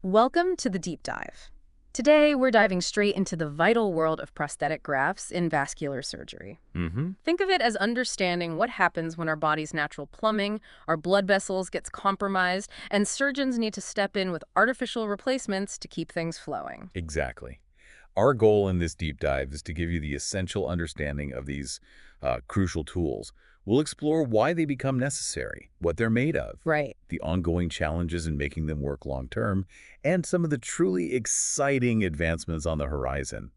Welcome to the deep dive. Today, we're diving straight into the vital world of prosthetic grafts in vascular surgery. Mm-hmm. Think of it as understanding what happens when our body's natural plumbing, our blood vessels gets compromised, and surgeons need to step in with artificial replacements to keep things flowing. Exactly. Our goal in this deep dive is to give you the essential understanding of these crucial tools. We'll explore why they become necessary, what they're made of, Right. the ongoing challenges in making them work long-term, and some of the truly exciting advancements on the horizon.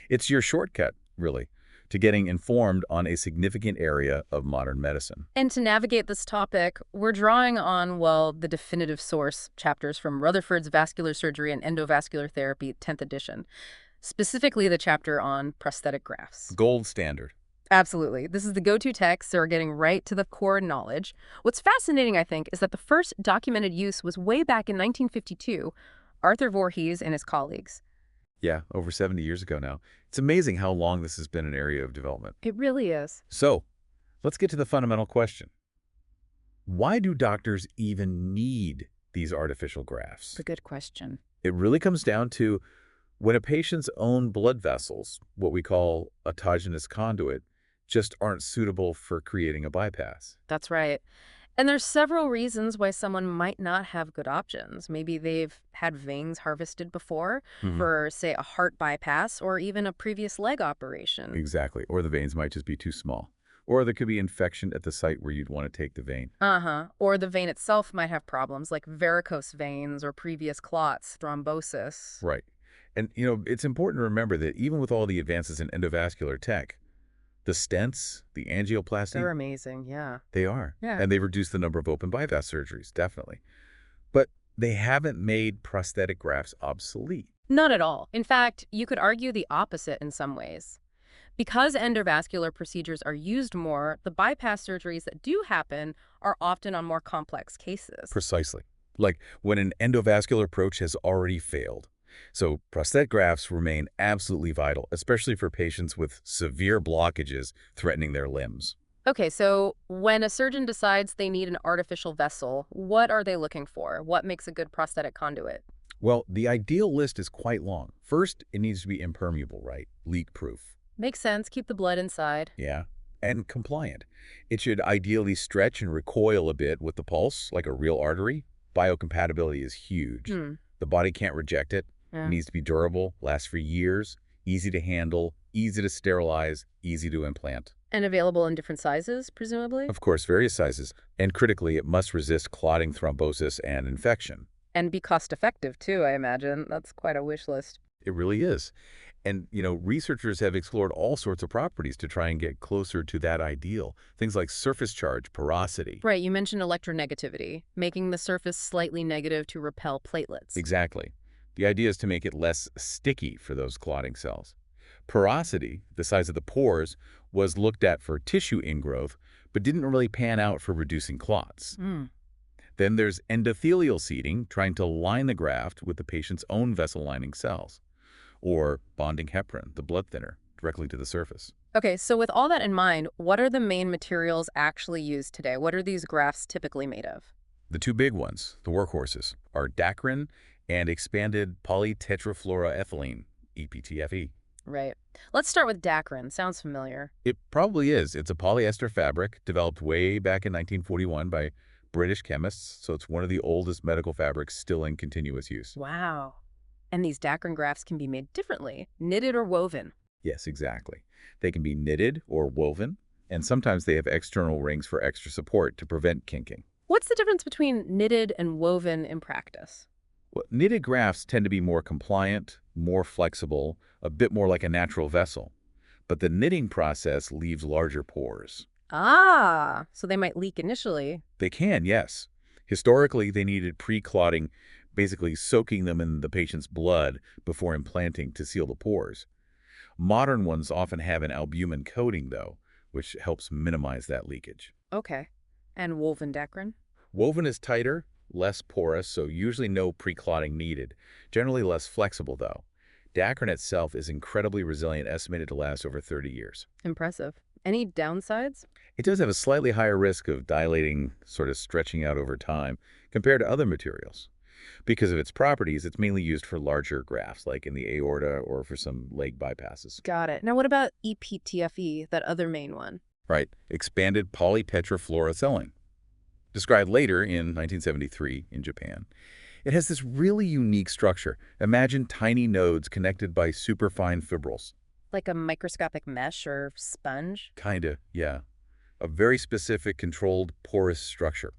It's your shortcut, really, to getting informed on a significant area of modern medicine. And to navigate this topic, we're drawing on, well, the definitive source chapters from Rutherford's Vascular Surgery and Endovascular Therapy, 10th edition, specifically the chapter on prosthetic grafts. Gold standard. Absolutely. This is the go-to text, so we're getting right to the core knowledge. What's fascinating, I think, is that the first documented use was way back in 1952, Arthur Voorhees and his colleagues. Yeah, over 70 years ago now. It's amazing how long this has been an area of development. It really is. So, let's get to the fundamental question. Why do doctors even need these artificial grafts? It's a good question. It really comes down to when a patient's own blood vessels, what we call autogenous conduit, just aren't suitable for creating a bypass. That's right. And there's several reasons why someone might not have good options. Maybe they've had veins harvested before Mhm. for, say, a heart bypass or even a previous leg operation. Exactly. Or the veins might just be too small. Or there could be infection at the site where you'd want to take the vein. Uh-huh. Or the vein itself might have problems like varicose veins or previous clots, thrombosis. Right. And, it's important to remember that even with all the advances in endovascular tech, the stents, the angioplasty, They're amazing, yeah. they are. Yeah. And they've reduced the number of open bypass surgeries, definitely. But they haven't made prosthetic grafts obsolete. Not at all. In fact, you could argue the opposite in some ways. Because endovascular procedures are used more, the bypass surgeries that do happen are often on more complex cases. Precisely. Like when an endovascular approach has already failed. So prosthetic grafts remain absolutely vital, especially for patients with severe blockages threatening their limbs. Okay, so when a surgeon decides they need an artificial vessel, what are they looking for? What makes a good prosthetic conduit? Well, the ideal list is quite long. First, it needs to be impermeable, right? Leak-proof. Makes sense. Keep the blood inside. Yeah. And compliant. It should ideally stretch and recoil a bit with the pulse, like a real artery. Biocompatibility is huge. Hmm. The body can't reject it. Yeah. It needs to be durable, last for years, easy to handle, easy to sterilize, easy to implant. And available in different sizes, presumably? Of course, various sizes. And critically, it must resist clotting, thrombosis, and infection. And be cost-effective, too, I imagine. That's quite a wish list. It really is. And, researchers have explored all sorts of properties to try and get closer to that ideal. Things like surface charge, porosity. Right, you mentioned electronegativity, making the surface slightly negative to repel platelets. Exactly. The idea is to make it less sticky for those clotting cells. Porosity, the size of the pores, was looked at for tissue ingrowth, but didn't really pan out for reducing clots. Mm. Then there's endothelial seeding, trying to line the graft with the patient's own vessel lining cells. Or bonding heparin, the blood thinner, directly to the surface. Okay, so with all that in mind, what are the main materials actually used today? What are these grafts typically made of? The two big ones, the workhorses, are Dacron and expanded polytetrafluoroethylene, ePTFE. Right. Let's start with Dacron. Sounds familiar. It probably is. It's a polyester fabric developed way back in 1941 by British chemists, so it's one of the oldest medical fabrics still in continuous use. Wow. And these Dacron grafts can be made differently, knitted or woven. Yes, exactly. They can be knitted or woven, and sometimes they have external rings for extra support to prevent kinking. What's the difference between knitted and woven in practice? Well, knitted grafts tend to be more compliant, more flexible, a bit more like a natural vessel. But the knitting process leaves larger pores. Ah, so they might leak initially. They can, yes. Historically, they needed pre-clotting, basically soaking them in the patient's blood before implanting to seal the pores. Modern ones often have an albumin coating, though, which helps minimize that leakage. Okay. And woven Dacron? Woven is tighter, less porous, so usually no pre-clotting needed. Generally less flexible, though. Dacron itself is incredibly resilient, estimated to last over 30 years. Impressive. Any downsides? It does have a slightly higher risk of dilating, sort of stretching out over time, compared to other materials. Because of its properties, it's mainly used for larger grafts, like in the aorta or for some leg bypasses. Got it. Now, what about ePTFE, that other main one? Right? Expanded polytetrafluoroethylene. Described later in 1973 in Japan. It has this really unique structure. Imagine tiny nodes connected by superfine fibrils. Like a microscopic mesh or sponge? Kinda, yeah. A very specific, controlled, porous structure.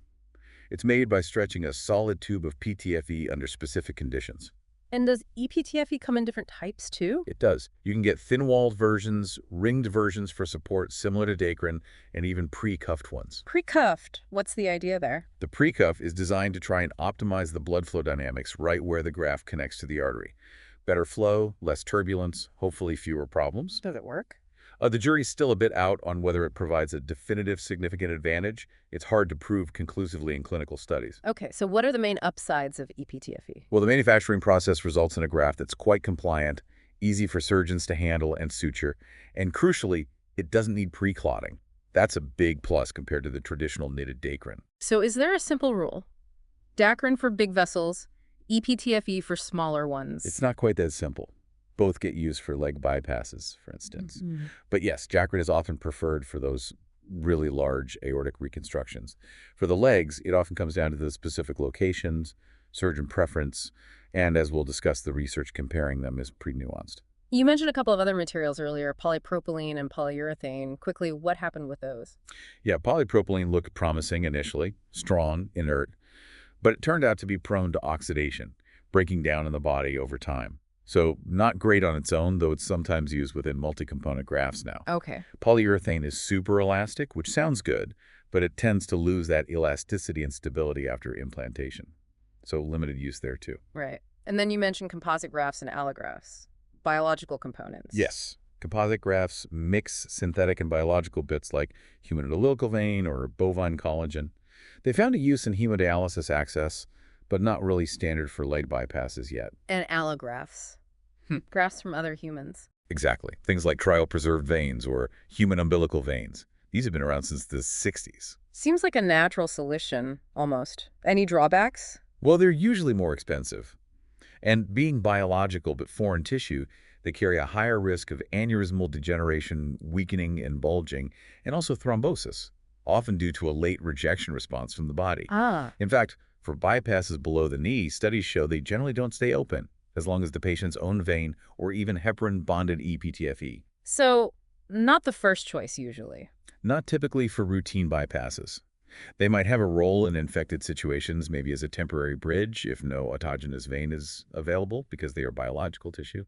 It's made by stretching a solid tube of PTFE under specific conditions. And does ePTFE come in different types too? It does. You can get thin-walled versions, ringed versions for support similar to Dacron, and even pre-cuffed ones. Pre-cuffed. What's the idea there? The pre-cuff is designed to try and optimize the blood flow dynamics right where the graft connects to the artery. Better flow, less turbulence, hopefully fewer problems. Does it work? The jury's still a bit out on whether it provides a definitive significant advantage. It's hard to prove conclusively in clinical studies. Okay, so what are the main upsides of ePTFE? Well, the manufacturing process results in a graft that's quite compliant, easy for surgeons to handle and suture, and crucially, it doesn't need pre-clotting. That's a big plus compared to the traditional knitted Dacron. So is there a simple rule? Dacron for big vessels, ePTFE for smaller ones. It's not quite that simple. Both get used for leg bypasses, for instance. Mm-hmm. But yes, Dacron is often preferred for those really large aortic reconstructions. For the legs, it often comes down to the specific locations, surgeon preference, and as we'll discuss, the research comparing them is pretty nuanced. You mentioned a couple of other materials earlier, polypropylene and polyurethane. Quickly, what happened with those? Yeah, polypropylene looked promising initially, strong, inert, but it turned out to be prone to oxidation, breaking down in the body over time. So not great on its own, though it's sometimes used within multi-component grafts now. Okay. Polyurethane is super elastic, which sounds good, but it tends to lose that elasticity and stability after implantation. So limited use there too. Right. And then you mentioned composite grafts and allografts, biological components. Yes. Composite grafts mix synthetic and biological bits like human umbilical vein or bovine collagen. They found a use in hemodialysis access, but not really standard for leg bypasses yet. And allografts. Grafts from other humans. Exactly. Things like cryopreserved veins or human umbilical veins. These have been around since the 60s. Seems like a natural solution, almost. Any drawbacks? Well, they're usually more expensive. And being biological but foreign tissue, they carry a higher risk of aneurysmal degeneration, weakening and bulging, and also thrombosis, often due to a late rejection response from the body. Ah. In fact, for bypasses below the knee, studies show they generally don't stay open as long as the patient's own vein or even heparin-bonded ePTFE. So, not the first choice usually. Not typically for routine bypasses. They might have a role in infected situations, maybe as a temporary bridge if no autogenous vein is available because they are biological tissue,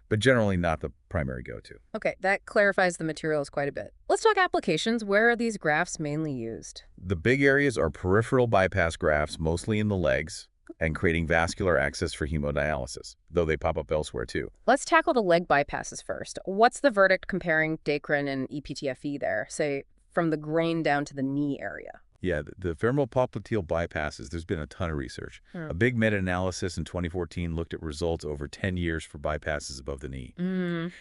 but generally not the primary go-to. Okay, that clarifies the materials quite a bit. Let's talk applications. Where are these grafts mainly used? The big areas are peripheral bypass grafts, mostly in the legs, and creating vascular access for hemodialysis, though they pop up elsewhere too. Let's tackle the leg bypasses first. What's the verdict comparing Dacron and ePTFE there, say, from the grain down to the knee area? Yeah, the femoral popliteal bypasses, there's been a ton of research. A big meta-analysis in 2014 looked at results over 10 years for bypasses above the knee.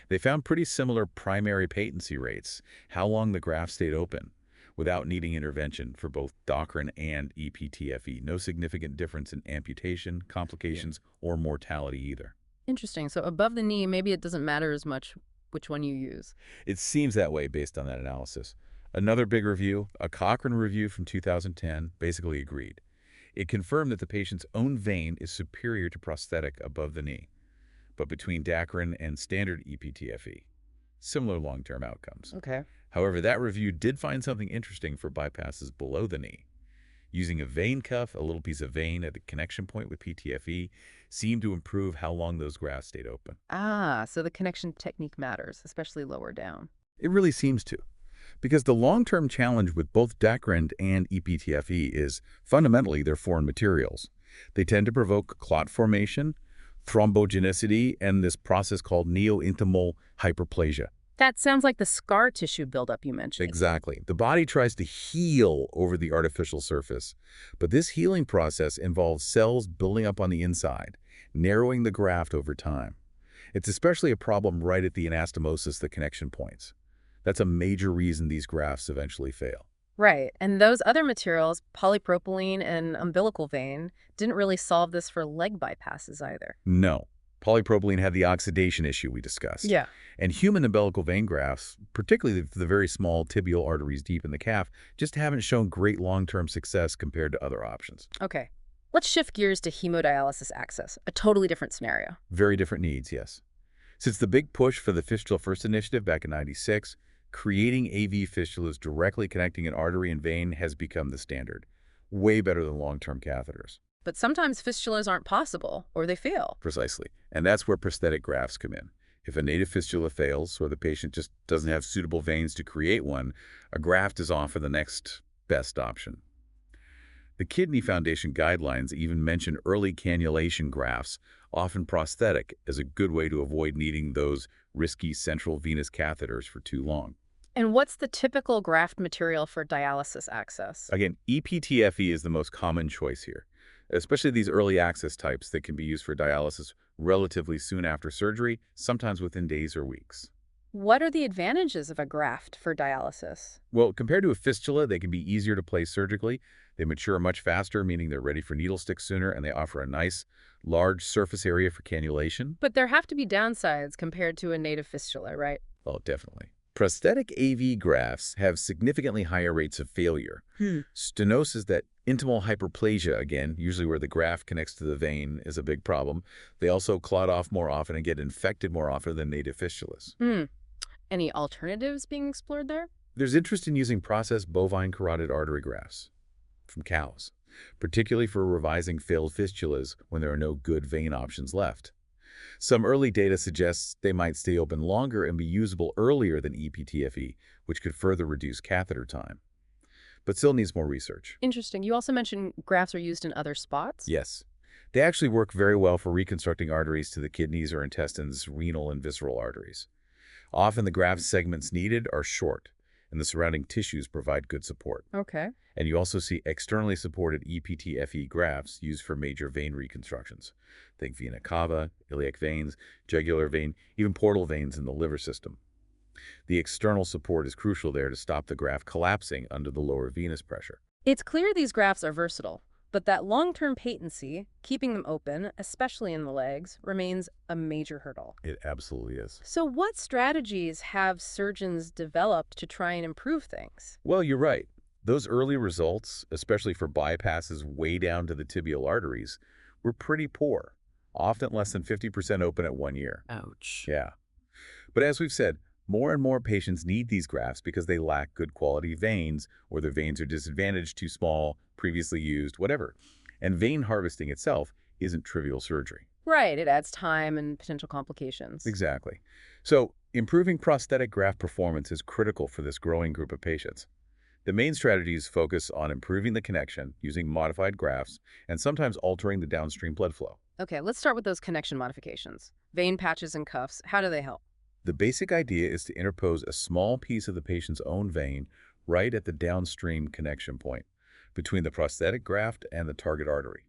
They found pretty similar primary patency rates, how long the graft stayed open, without needing intervention for both Dacron and ePTFE. No significant difference in amputation, complications, or mortality either. Interesting. So above the knee, maybe it doesn't matter as much which one you use. It seems that way based on that analysis. Another big review, a Cochrane review from 2010, basically agreed. It confirmed that the patient's own vein is superior to prosthetic above the knee, but between Dacron and standard ePTFE, similar long-term outcomes. Okay. However, that review did find something interesting for bypasses below the knee. Using a vein cuff, a little piece of vein at the connection point with PTFE, seemed to improve how long those grafts stayed open. Ah, so the connection technique matters, especially lower down. It really seems to. Because the long-term challenge with both Dacron and ePTFE is fundamentally they're foreign materials. They tend to provoke clot formation, thrombogenicity, and this process called neointimal hyperplasia. That sounds like the scar tissue buildup you mentioned. Exactly. The body tries to heal over the artificial surface, but this healing process involves cells building up on the inside, narrowing the graft over time. It's especially a problem right at the anastomosis, the connection points. That's a major reason these grafts eventually fail. Right. And those other materials, polypropylene and umbilical vein, didn't really solve this for leg bypasses either. No. Polypropylene had the oxidation issue we discussed. Yeah. And human umbilical vein grafts, particularly the very small tibial arteries deep in the calf, just haven't shown great long-term success compared to other options. Okay. Let's shift gears to hemodialysis access, a totally different scenario. Very different needs, yes. Since the big push for the Fistula First initiative back in '96, creating AV fistulas directly connecting an artery and vein has become the standard. Way better than long-term catheters. But sometimes fistulas aren't possible, or they fail. Precisely. And that's where prosthetic grafts come in. If a native fistula fails, or the patient just doesn't have suitable veins to create one, a graft is often the next best option. The Kidney Foundation guidelines even mention early cannulation grafts, often prosthetic, as a good way to avoid needing those risky central venous catheters for too long. And what's the typical graft material for dialysis access? Again, ePTFE is the most common choice here, especially these early access types that can be used for dialysis relatively soon after surgery, sometimes within days or weeks. What are the advantages of a graft for dialysis? Well, compared to a fistula, they can be easier to place surgically. They mature much faster, meaning they're ready for needle stick sooner, and they offer a nice, large surface area for cannulation. But there have to be downsides compared to a native fistula, right? Oh, definitely. Prosthetic AV grafts have significantly higher rates of failure. Stenosis, that intimal hyperplasia, again, usually where the graft connects to the vein, is a big problem. They also clot off more often and get infected more often than native fistulas. Any alternatives being explored there? There's interest in using processed bovine carotid artery grafts from cows, particularly for revising failed fistulas when there are no good vein options left. Some early data suggests they might stay open longer and be usable earlier than ePTFE, which could further reduce catheter time. But still needs more research. Interesting. You also mentioned grafts are used in other spots? Yes. They actually work very well for reconstructing arteries to the kidneys or intestines, renal and visceral arteries. Often the graft segments needed are short, and the surrounding tissues provide good support. Okay. And you also see externally supported ePTFE grafts used for major vein reconstructions. Think vena cava, iliac veins, jugular vein, even portal veins in the liver system. The external support is crucial there to stop the graft collapsing under the lower venous pressure. It's clear these grafts are versatile, but that long-term patency, keeping them open, especially in the legs, remains a major hurdle. It absolutely is. So what strategies have surgeons developed to try and improve things? Well, you're right. Those early results, especially for bypasses way down to the tibial arteries, were pretty poor, often less than 50% open at 1 year. Ouch. Yeah. But as we've said, more and more patients need these grafts because they lack good quality veins, or their veins are disadvantaged, too small, previously used, whatever. And vein harvesting itself isn't trivial surgery. Right, it adds time and potential complications. Exactly. So improving prosthetic graft performance is critical for this growing group of patients. The main strategies focus on improving the connection using modified grafts and sometimes altering the downstream blood flow. Okay, let's start with those connection modifications. Vein patches and cuffs, how do they help? The basic idea is to interpose a small piece of the patient's own vein right at the downstream connection point between the prosthetic graft and the target artery.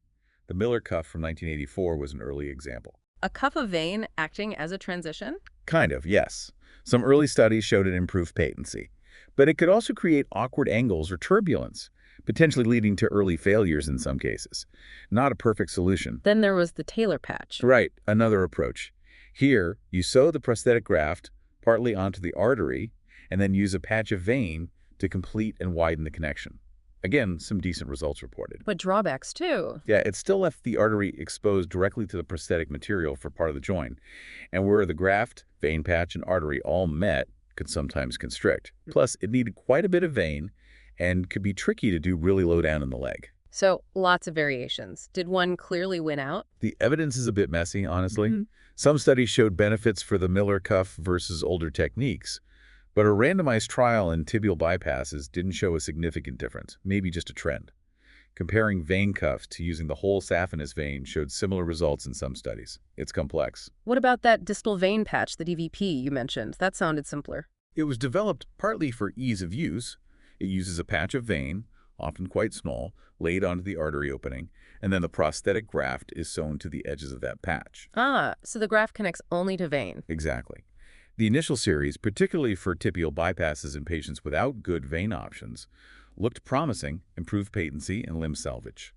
The Miller cuff from 1984 was an early example. A cuff of vein acting as a transition? Kind of, yes. Some early studies showed it improved patency. But it could also create awkward angles or turbulence, potentially leading to early failures in some cases. Not a perfect solution. Then there was the Taylor patch. Right, another approach. Here, you sew the prosthetic graft partly onto the artery and then use a patch of vein to complete and widen the connection. Again, some decent results reported. But drawbacks too. Yeah, it still left the artery exposed directly to the prosthetic material for part of the joint, and where the graft, vein patch, and artery all met could sometimes constrict. Plus, it needed quite a bit of vein and could be tricky to do really low down in the leg. So, lots of variations. Did one clearly win out? The evidence is a bit messy, honestly. Some studies showed benefits for the Miller cuff versus older techniques, but a randomized trial in tibial bypasses didn't show a significant difference, maybe just a trend. Comparing vein cuffs to using the whole saphenous vein showed similar results in some studies. It's complex. What about that distal vein patch, the DVP you mentioned? That sounded simpler. It was developed partly for ease of use. It uses a patch of vein, often quite small, laid onto the artery opening, and then the prosthetic graft is sewn to the edges of that patch. Ah, so the graft connects only to vein. Exactly. The initial series, particularly for tibial bypasses in patients without good vein options, Looked promising, improved patency and limb salvage.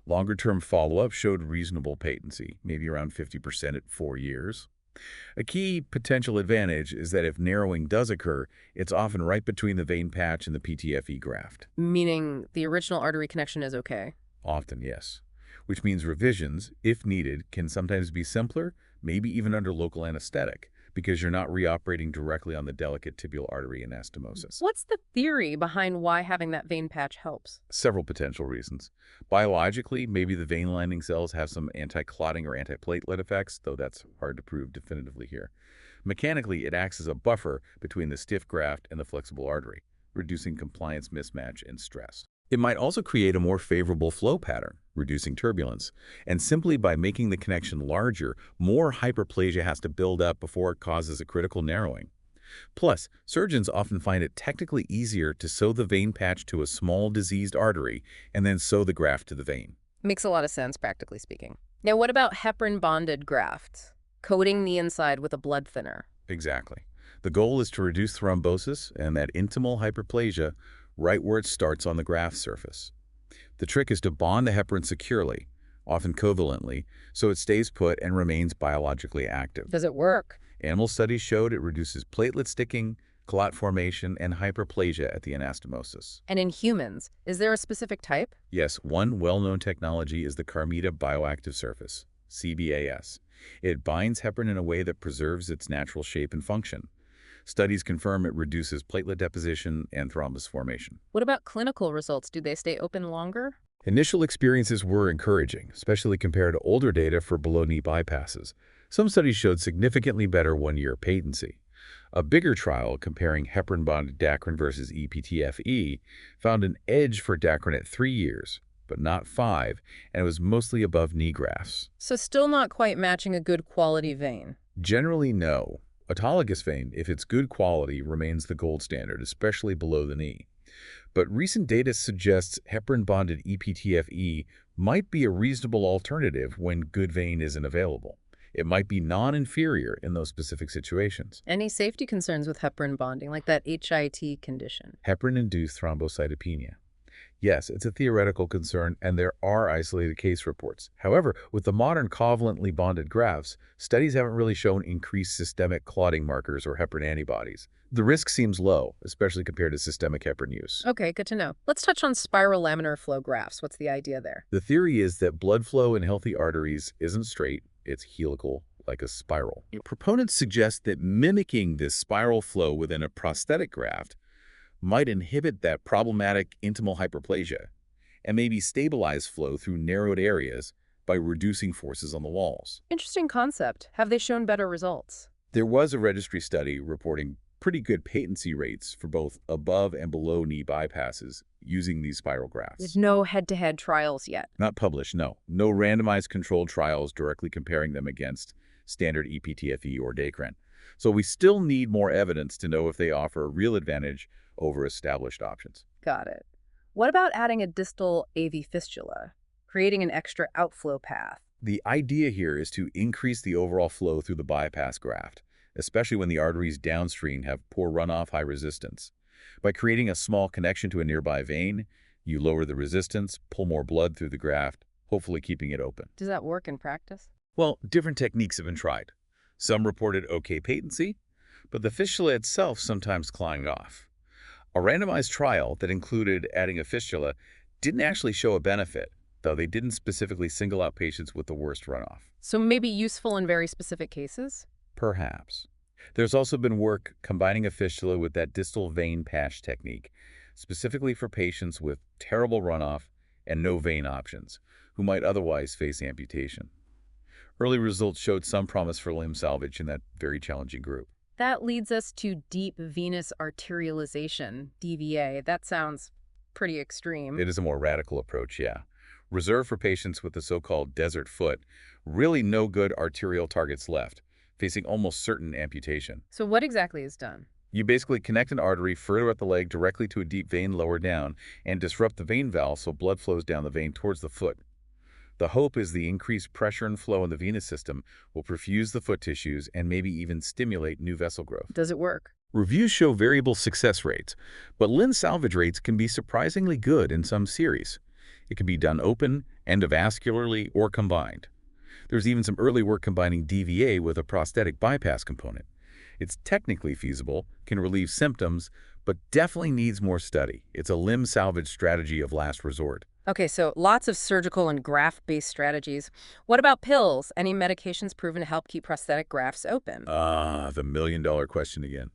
Longer-term follow-up showed reasonable patency, maybe around 50% at 4 years. A key potential advantage is that if narrowing does occur, it's often right between the vein patch and the PTFE graft. Meaning the original artery connection is okay. Often, yes. Which means revisions, if needed, can sometimes be simpler, maybe even under local anesthetic, because you're not reoperating directly on the delicate tibial artery anastomosis. What's the theory behind why having that vein patch helps? Several potential reasons. Biologically, maybe the vein lining cells have some anti-clotting or antiplatelet effects, though that's hard to prove definitively here. Mechanically, it acts as a buffer between the stiff graft and the flexible artery, reducing compliance mismatch and stress. It might also create a more favorable flow pattern, reducing turbulence. And simply by making the connection larger, more hyperplasia has to build up before it causes a critical narrowing. Plus, surgeons often find it technically easier to sew the vein patch to a small diseased artery and then sew the graft to the vein. Makes a lot of sense, practically speaking. Now, what about heparin-bonded grafts? Coating the inside with a blood thinner. Exactly. The goal is to reduce thrombosis and that intimal hyperplasia right where it starts on the graft surface. The trick is to bond the heparin securely, often covalently, so it stays put and remains biologically active. Does it work? Animal studies showed it reduces platelet sticking, clot formation, and hyperplasia at the anastomosis. And in humans, is there a specific type? Yes, one well-known technology is the Carmita Bioactive Surface, CBAS. It binds heparin in a way that preserves its natural shape and function. Studies confirm it reduces platelet deposition and thrombus formation. What about clinical results? Do they stay open longer? Initial experiences were encouraging, especially compared to older data for below-knee bypasses. Some studies showed significantly better one-year patency. A bigger trial comparing heparin-bonded Dacron versus ePTFE found an edge for Dacron at 3 years, but not 5, and it was mostly above knee grafts. So still not quite matching a good quality vein. Generally, no. Autologous vein, if it's good quality, remains the gold standard, especially below the knee. But recent data suggests heparin-bonded ePTFE might be a reasonable alternative when good vein isn't available. It might be non-inferior in those specific situations. Any safety concerns with heparin bonding, like that HIT condition? Heparin-induced thrombocytopenia. Yes, it's a theoretical concern, and there are isolated case reports. However, with the modern covalently bonded grafts, studies haven't really shown increased systemic clotting markers or heparin antibodies. The risk seems low, especially compared to systemic heparin use. Okay, good to know. Let's touch on spiral laminar flow grafts. What's the idea there? The theory is that blood flow in healthy arteries isn't straight, it's helical, like a spiral. Proponents suggest that mimicking this spiral flow within a prosthetic graft might inhibit that problematic intimal hyperplasia and maybe stabilize flow through narrowed areas by reducing forces on the walls. Interesting concept. Have they shown better results? There was a registry study reporting pretty good patency rates for both above and below knee bypasses using these spiral grafts. There's no head-to-head trials yet. Not published, no. No randomized controlled trials directly comparing them against standard ePTFE or Dacron. So we still need more evidence to know if they offer a real advantage over established options. Got it. What about adding a distal AV fistula, creating an extra outflow path? The idea here is to increase the overall flow through the bypass graft, especially when the arteries downstream have poor runoff, high resistance. By creating a small connection to a nearby vein, you lower the resistance, pull more blood through the graft, hopefully keeping it open. Does that work in practice? Well, different techniques have been tried. Some reported okay patency, but the fistula itself sometimes clanged off. A randomized trial that included adding a fistula didn't actually show a benefit, though they didn't specifically single out patients with the worst runoff. So maybe useful in very specific cases? Perhaps. There's also been work combining a fistula with that distal vein patch technique, specifically for patients with terrible runoff and no vein options, who might otherwise face amputation. Early results showed some promise for limb salvage in that very challenging group. That leads us to deep venous arterialization, DVA. That sounds pretty extreme. It is a more radical approach, yeah. Reserved for patients with the so-called desert foot, really no good arterial targets left, facing almost certain amputation. So what exactly is done? You basically connect an artery further up the leg directly to a deep vein lower down and disrupt the vein valve so blood flows down the vein towards the foot. The hope is the increased pressure and flow in the venous system will perfuse the foot tissues and maybe even stimulate new vessel growth. Does it work? Reviews show variable success rates, but limb salvage rates can be surprisingly good in some series. It can be done open, endovascularly, or combined. There's even some early work combining DVA with a prosthetic bypass component. It's technically feasible, can relieve symptoms, but definitely needs more study. It's a limb salvage strategy of last resort. Okay, so lots of surgical and graft-based strategies. What about pills? Any medications proven to help keep prosthetic grafts open? The million-dollar question again.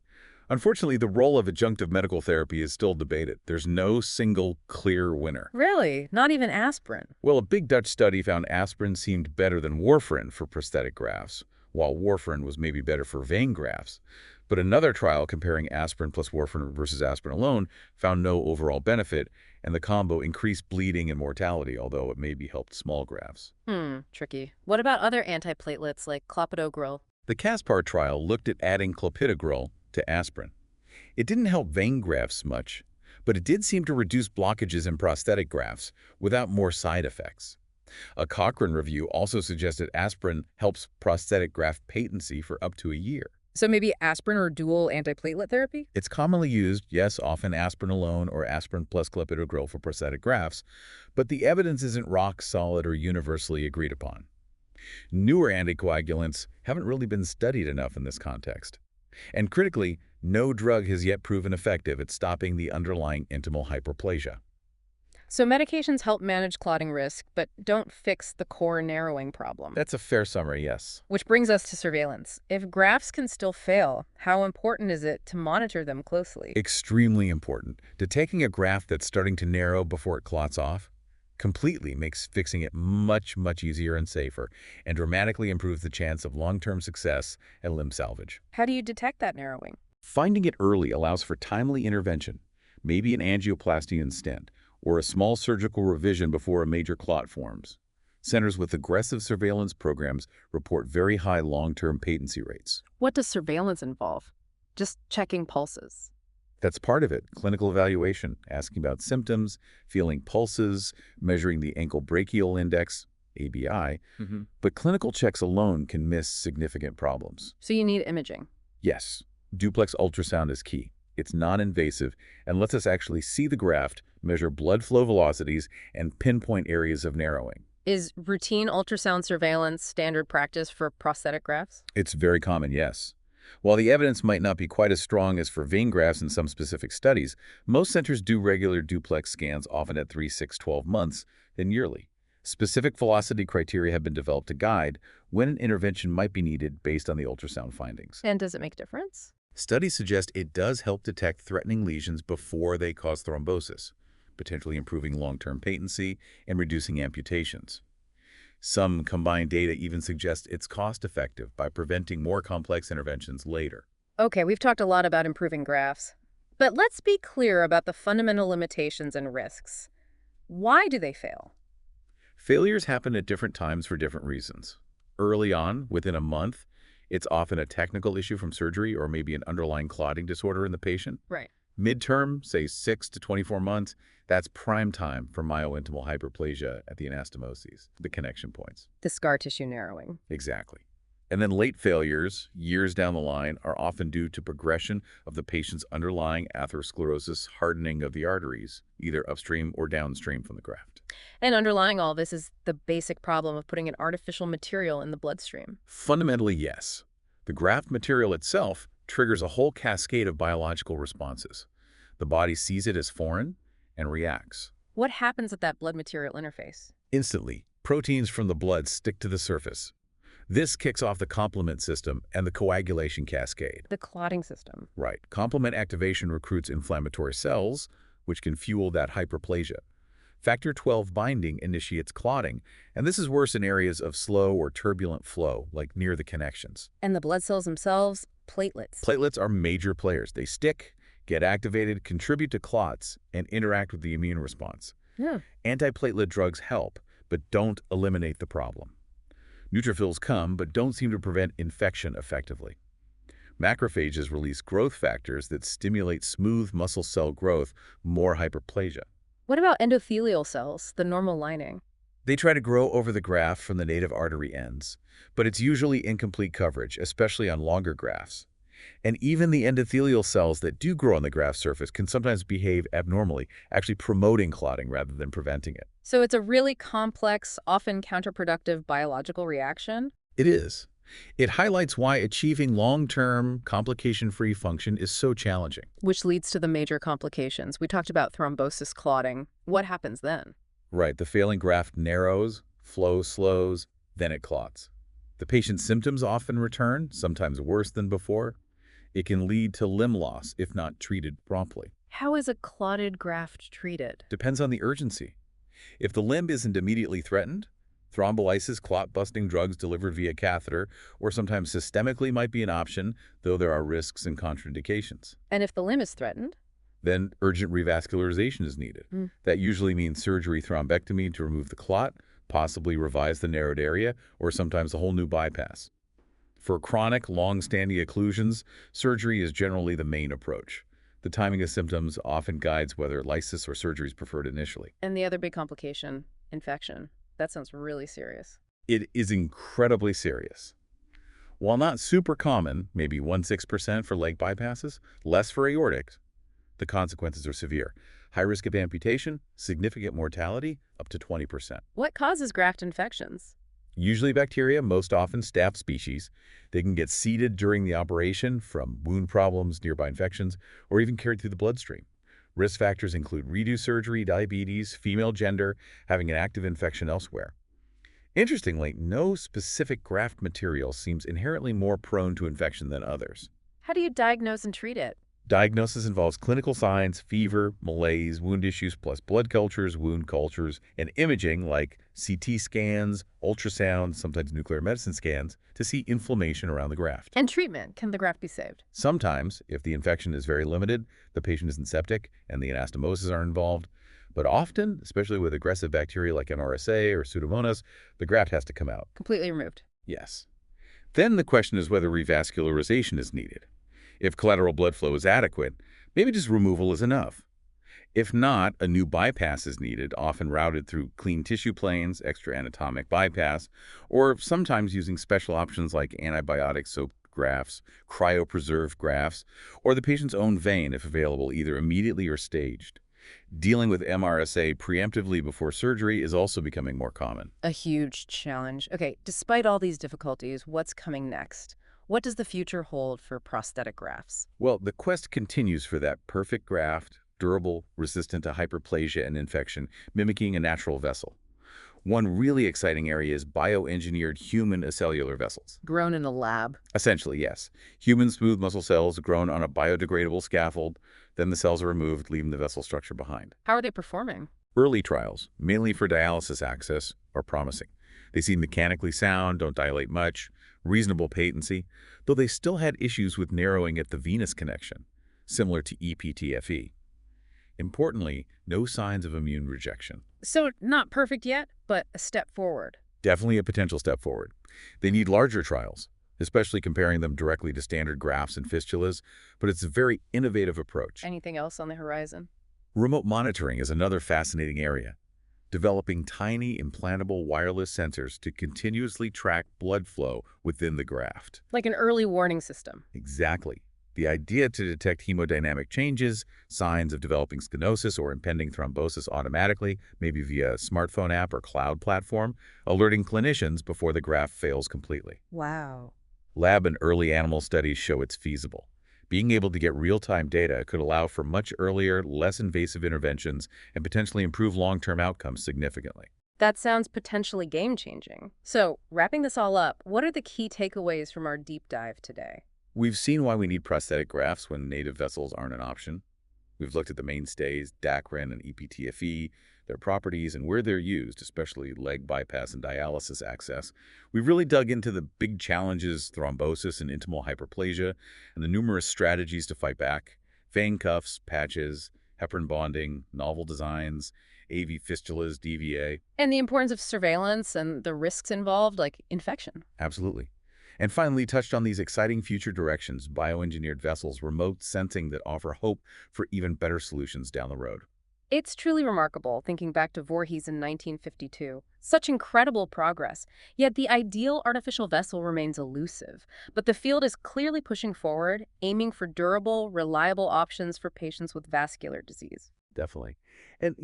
Unfortunately, the role of adjunctive medical therapy is still debated. There's no single clear winner. Really? Not even aspirin? Well, a big Dutch study found aspirin seemed better than warfarin for prosthetic grafts, while warfarin was maybe better for vein grafts. But another trial comparing aspirin plus warfarin versus aspirin alone found no overall benefit, and the combo increased bleeding and mortality, although it maybe helped small grafts. Tricky. What about other antiplatelets like clopidogrel? The CASPAR trial looked at adding clopidogrel to aspirin. It didn't help vein grafts much, but it did seem to reduce blockages in prosthetic grafts without more side effects. A Cochrane review also suggested aspirin helps prosthetic graft patency for up to a year. So maybe aspirin or dual antiplatelet therapy? It's commonly used, yes, often aspirin alone or aspirin plus clopidogrel for prosthetic grafts, but the evidence isn't rock solid or universally agreed upon. Newer anticoagulants haven't really been studied enough in this context. And critically, no drug has yet proven effective at stopping the underlying intimal hyperplasia. So medications help manage clotting risk, but don't fix the core narrowing problem. That's a fair summary, yes. Which brings us to surveillance. If grafts can still fail, how important is it to monitor them closely? Extremely important. Detecting a graft that's starting to narrow before it clots off completely makes fixing it much, much easier and safer, and dramatically improves the chance of long-term success and limb salvage. How do you detect that narrowing? Finding it early allows for timely intervention, maybe an angioplasty and stent, or a small surgical revision before a major clot forms. Centers with aggressive surveillance programs report very high long-term patency rates. What does surveillance involve? Just checking pulses? That's part of it, clinical evaluation, asking about symptoms, feeling pulses, measuring the ankle brachial index, ABI, but clinical checks alone can miss significant problems. So you need imaging? Yes, duplex ultrasound is key. It's non-invasive and lets us actually see the graft, measure blood flow velocities, and pinpoint areas of narrowing. Is routine ultrasound surveillance standard practice for prosthetic grafts? It's very common, yes. While the evidence might not be quite as strong as for vein grafts in some specific studies, most centers do regular duplex scans often at 3, 6, 12 months, then yearly. Specific velocity criteria have been developed to guide when an intervention might be needed based on the ultrasound findings. And does it make a difference? Studies suggest it does help detect threatening lesions before they cause thrombosis, potentially improving long-term patency and reducing amputations. Some combined data even suggest it's cost-effective by preventing more complex interventions later. Okay, we've talked a lot about improving grafts. But let's be clear about the fundamental limitations and risks. Why do they fail? Failures happen at different times for different reasons. Early on, within a month, it's often a technical issue from surgery or maybe an underlying clotting disorder in the patient. Right. Midterm, say 6 to 24 months, that's prime time for myointimal hyperplasia at the anastomoses, the connection points. The scar tissue narrowing. Exactly. And then late failures, years down the line, are often due to progression of the patient's underlying atherosclerosis, hardening of the arteries, either upstream or downstream from the graft. And underlying all this is the basic problem of putting an artificial material in the bloodstream. Fundamentally, yes. The graft material itself triggers a whole cascade of biological responses. The body sees it as foreign and reacts. What happens at that blood material interface? Instantly, proteins from the blood stick to the surface. This kicks off the complement system and the coagulation cascade. The clotting system. Right. Complement activation recruits inflammatory cells, which can fuel that hyperplasia. Factor XII binding initiates clotting, and this is worse in areas of slow or turbulent flow, like near the connections. And the blood cells themselves, platelets. Platelets are major players. They stick, get activated, contribute to clots, and interact with the immune response. Yeah. Antiplatelet drugs help, but don't eliminate the problem. Neutrophils come, but don't seem to prevent infection effectively. Macrophages release growth factors that stimulate smooth muscle cell growth, more hyperplasia. What about endothelial cells, the normal lining? They try to grow over the graft from the native artery ends, but it's usually incomplete coverage, especially on longer grafts. And even the endothelial cells that do grow on the graft surface can sometimes behave abnormally, actually promoting clotting rather than preventing it. So it's a really complex, often counterproductive biological reaction. It is. It highlights why achieving long-term, complication-free function is so challenging. Which leads to the major complications. We talked about thrombosis clotting. What happens then? Right, the failing graft narrows, flow slows, then it clots. The patient's symptoms often return, sometimes worse than before. It can lead to limb loss if not treated promptly. How is a clotted graft treated? Depends on the urgency. If the limb isn't immediately threatened, thrombolysis, clot-busting drugs delivered via catheter, or sometimes systemically might be an option, though there are risks and contraindications. And if the limb is threatened? Then urgent revascularization is needed. That usually means surgery thrombectomy to remove the clot, possibly revise the narrowed area, or sometimes a whole new bypass. For chronic, long-standing occlusions, surgery is generally the main approach. The timing of symptoms often guides whether lysis or surgery is preferred initially. And the other big complication, infection. That sounds really serious. It is incredibly serious. While not super common, maybe 1–6% for leg bypasses, less for aortic, the consequences are severe. High risk of amputation, significant mortality, up to 20%. What causes graft infections? Usually bacteria, most often staph species. They can get seeded during the operation from wound problems, nearby infections, or even carried through the bloodstream. Risk factors include redo surgery, diabetes, female gender, having an active infection elsewhere. Interestingly, no specific graft material seems inherently more prone to infection than others. How do you diagnose and treat it? Diagnosis involves clinical signs, fever, malaise, wound issues, plus blood cultures, wound cultures, and imaging like CT scans, ultrasound, sometimes nuclear medicine scans, to see inflammation around the graft. And treatment. Can the graft be saved? Sometimes, if the infection is very limited, the patient isn't septic, and the anastomosis are involved. But often, especially with aggressive bacteria like MRSA or Pseudomonas, the graft has to come out. Completely removed. Yes. Then the question is whether revascularization is needed. If collateral blood flow is adequate, maybe just removal is enough. If not, a new bypass is needed, often routed through clean tissue planes, extra anatomic bypass, or sometimes using special options like antibiotic soaked grafts, cryopreserved grafts, or the patient's own vein if available, either immediately or staged. Dealing with MRSA preemptively before surgery is also becoming more common. A huge challenge. Okay, despite all these difficulties, what's coming next? What does the future hold for prosthetic grafts? Well, the quest continues for that perfect graft, durable, resistant to hyperplasia and infection, mimicking a natural vessel. One really exciting area is bioengineered human acellular vessels. Grown in a lab. Essentially, yes. Human smooth muscle cells grown on a biodegradable scaffold, then the cells are removed, leaving the vessel structure behind. How are they performing? Early trials, mainly for dialysis access, are promising. They seem mechanically sound, don't dilate much, reasonable patency, though they still had issues with narrowing at the venous connection, similar to ePTFE. Importantly, no signs of immune rejection. So not perfect yet, but a step forward. Definitely a potential step forward. They need larger trials, especially comparing them directly to standard grafts and fistulas, but it's a very innovative approach. Anything else on the horizon? Remote monitoring is another fascinating area. Developing tiny implantable wireless sensors to continuously track blood flow within the graft. Like an early warning system. Exactly. The idea to detect hemodynamic changes, signs of developing stenosis or impending thrombosis automatically, maybe via a smartphone app or cloud platform, alerting clinicians before the graft fails completely. Wow. Lab and early animal studies show it's feasible. Being able to get real-time data could allow for much earlier, less invasive interventions and potentially improve long-term outcomes significantly. That sounds potentially game-changing. So, wrapping this all up, what are the key takeaways from our deep dive today? We've seen why we need prosthetic grafts when native vessels aren't an option. We've looked at the mainstays, Dacron and ePTFE, their properties, and where they're used, especially leg bypass and dialysis access. We've really dug into the big challenges, thrombosis and intimal hyperplasia, and the numerous strategies to fight back. Vein cuffs, patches, heparin bonding, novel designs, AV fistulas, DVA. And the importance of surveillance and the risks involved, like infection. Absolutely. And finally, touched on these exciting future directions, bioengineered vessels, remote sensing that offer hope for even better solutions down the road. It's truly remarkable thinking back to Voorhees in 1952. Such incredible progress. Yet the ideal artificial vessel remains elusive. But the field is clearly pushing forward, aiming for durable, reliable options for patients with vascular disease. Definitely. And,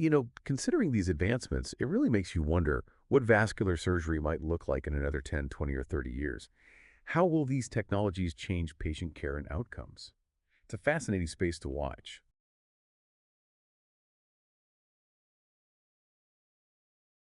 considering these advancements, it really makes you wonder what vascular surgery might look like in another 10, 20, or 30 years. How will these technologies change patient care and outcomes? It's a fascinating space to watch.